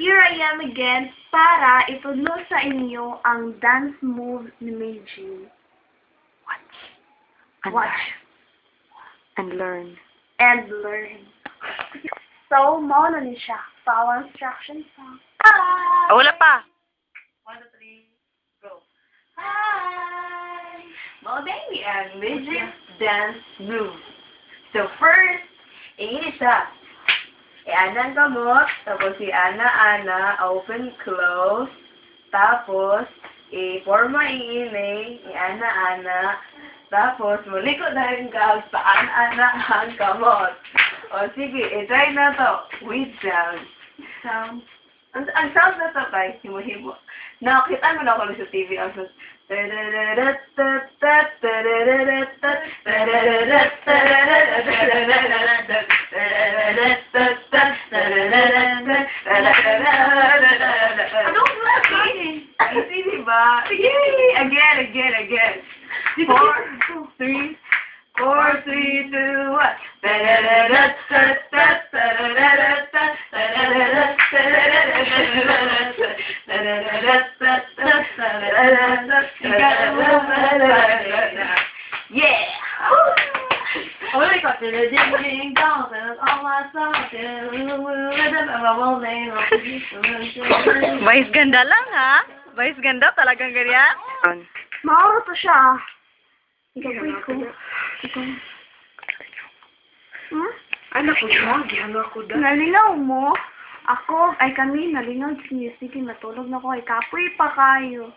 here I am again para itudlo sa inyo ang dance move ni Meiji. Watch. And learn. And learn. So, mo na ni siya. Follow instructions. Hi! Wala pa. 1, 2, 3, go. Hi! Mo baby, ang Meiji's dance move. So, first, ini siya. I-anan ka mo, tapos i-ana-ana, open, close, tapos, i-forma iini, i-ana-ana, tapos, mulikot na rin ka, paan-ana ang kamot. O, sige, i-try na to, with sound. Sound. Ang sound na to, guys, himo-himo. Nakakita mo na ako sa TV, ang sound. Easy, diba? Yay! Again. 4, 3, 2, 1. Yeah! Oh my God, ding dong, all my songs, Vice ganda lang, ha? Vice ganda, talagang ganyan? Mauro to siya. Ikaw. Hmm? Anak ko siya, gihanap ko da. Nalinaw mo? Ako, ay kami, nalinaw. Sige, natulog na ko. Ay, kapoy pa kayo.